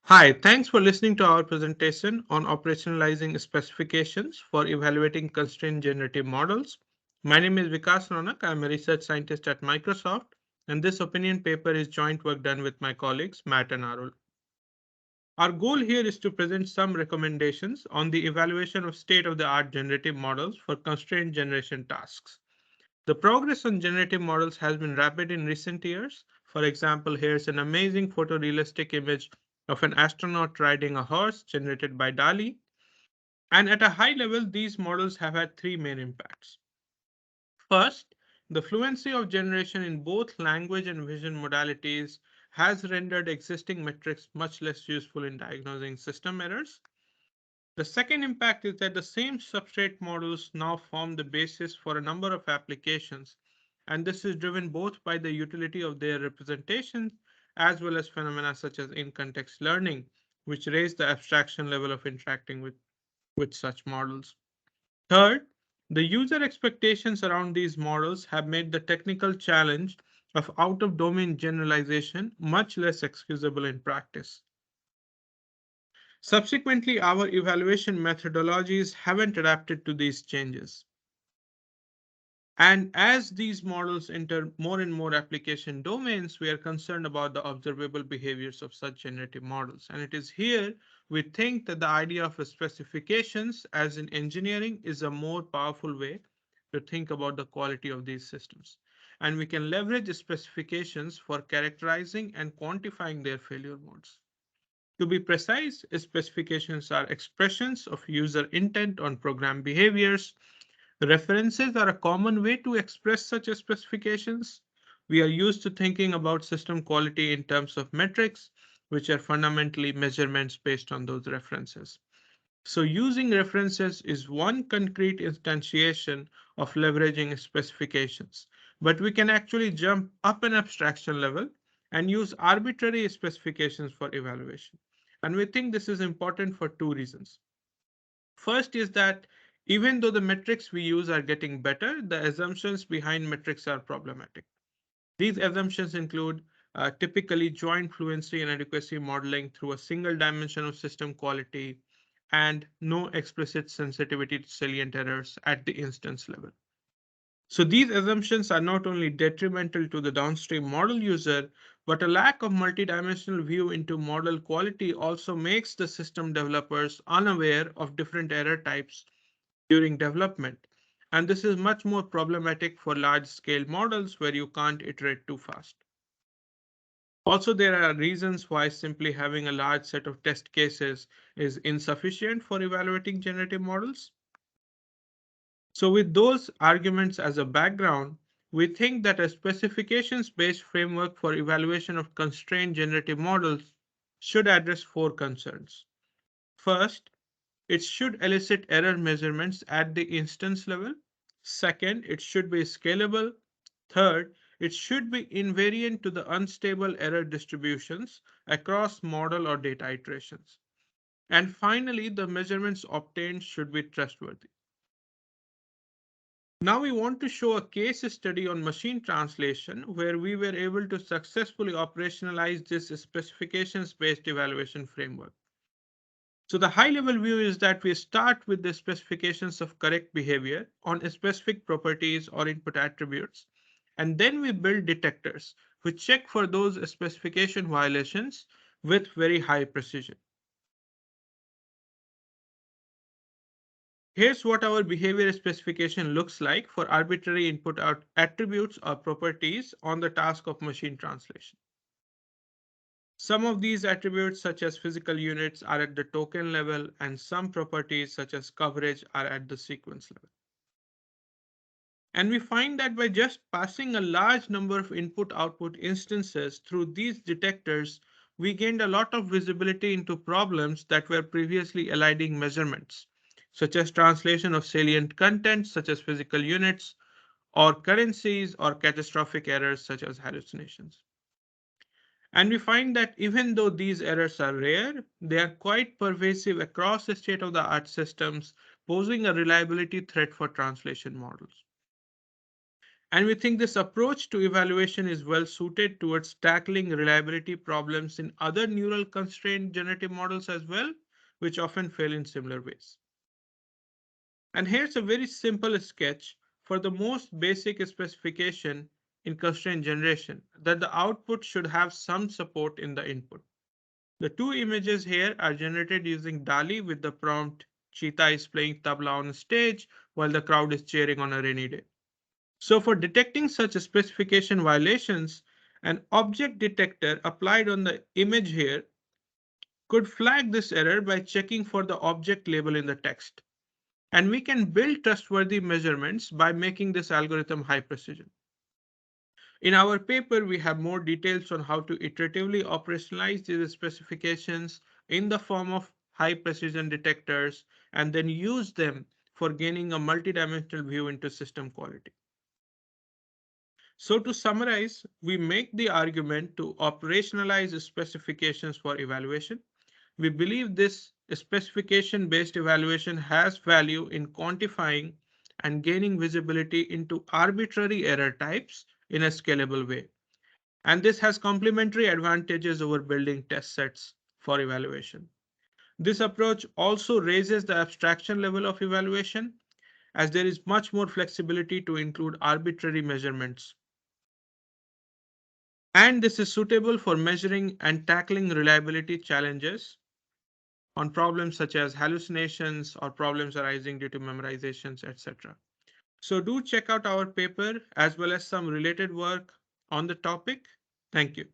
Hi, thanks for listening to our presentation on operationalizing specifications for evaluating constrained generative models. My name is Vikas Ronak. I'm a research scientist at Microsoft, and this opinion paper is joint work done with my colleagues Matt and Arul. Our goal here is to present some recommendations on the evaluation of state-of-the-art generative models for constrained generation tasks. The progress on generative models has been rapid in recent years. For example, here's an amazing photorealistic image of an astronaut riding a horse generated by DALI. And at a high level, these models have had three main impacts. First, the fluency of generation in both language and vision modalities has rendered existing metrics much less useful in diagnosing system errors. The second impact is that the same substrate models now form the basis for a number of applications, and this is driven both by the utility of their representations as well as phenomena such as in-context learning, which raise the abstraction level of interacting with such models. Third, the user expectations around these models have made the technical challenge of out-of-domain generalization much less excusable in practice. Subsequently, our evaluation methodologies haven't adapted to these changes. And as these models enter more and more application domains, we are concerned about the observable behaviors of such generative models. And it is here we think that the idea of specifications, as in engineering, is a more powerful way to think about the quality of these systems. And we can leverage specifications for characterizing and quantifying their failure modes. To be precise, specifications are expressions of user intent on program behaviors. References are a common way to express such specifications. We are used to thinking about system quality in terms of metrics, which are fundamentally measurements based on those references. So using references is one concrete instantiation of leveraging specifications, but we can actually jump up an abstraction level and use arbitrary specifications for evaluation. And we think this is important for two reasons. First is that even though the metrics we use are getting better, the assumptions behind metrics are problematic. These assumptions include typically joint fluency and adequacy modeling through a single dimension of system quality and no explicit sensitivity to salient errors at the instance level. So these assumptions are not only detrimental to the downstream model user, but a lack of multidimensional view into model quality also makes the system developers unaware of different error types during development. And this is much more problematic for large scale models where you can't iterate too fast. Also, there are reasons why simply having a large set of test cases is insufficient for evaluating generative models. So with those arguments as a background, we think that a specifications-based framework for evaluation of constrained generative models should address four concerns. First, it should elicit error measurements at the instance level. Second, it should be scalable. Third, it should be invariant to the unstable error distributions across model or data iterations. And finally, the measurements obtained should be trustworthy. Now we want to show a case study on machine translation where we were able to successfully operationalize this specifications-based evaluation framework. So the high level view is that we start with the specifications of correct behavior on specific properties or input attributes, and then we build detectors which check for those specification violations with very high precision. Here's what our behavior specification looks like for arbitrary input out attributes or properties on the task of machine translation. Some of these attributes, such as physical units, are at the token level, and some properties, such as coverage, are at the sequence level. And we find that by just passing a large number of input-output instances through these detectors, we gained a lot of visibility into problems that were previously eliding measurements, such as translation of salient content, such as physical units, or currencies, or catastrophic errors, such as hallucinations. And we find that even though these errors are rare, they are quite pervasive across the state-of-the-art systems, posing a reliability threat for translation models. And we think this approach to evaluation is well suited towards tackling reliability problems in other neural constrained generative models as well, which often fail in similar ways. And here's a very simple sketch for the most basic specification in constraint generation, that the output should have some support in the input. The two images here are generated using DALI with the prompt cheetah is playing tabla on stage while the crowd is cheering on a rainy day. So for detecting such specification violations, an object detector applied on the image here could flag this error by checking for the object label in the text. And we can build trustworthy measurements by making this algorithm high precision. In our paper, we have more details on how to iteratively operationalize these specifications in the form of high precision detectors and then use them for gaining a multidimensional view into system quality. So to summarize, we make the argument to operationalize specifications for evaluation. We believe this specification-based evaluation has value in quantifying and gaining visibility into arbitrary error types in a scalable way. And this has complementary advantages over building test sets for evaluation. This approach also raises the abstraction level of evaluation as there is much more flexibility to include arbitrary measurements. And this is suitable for measuring and tackling reliability challenges on problems such as hallucinations or problems arising due to memorizations, etc. So do check out our paper as well as some related work on the topic. Thank you.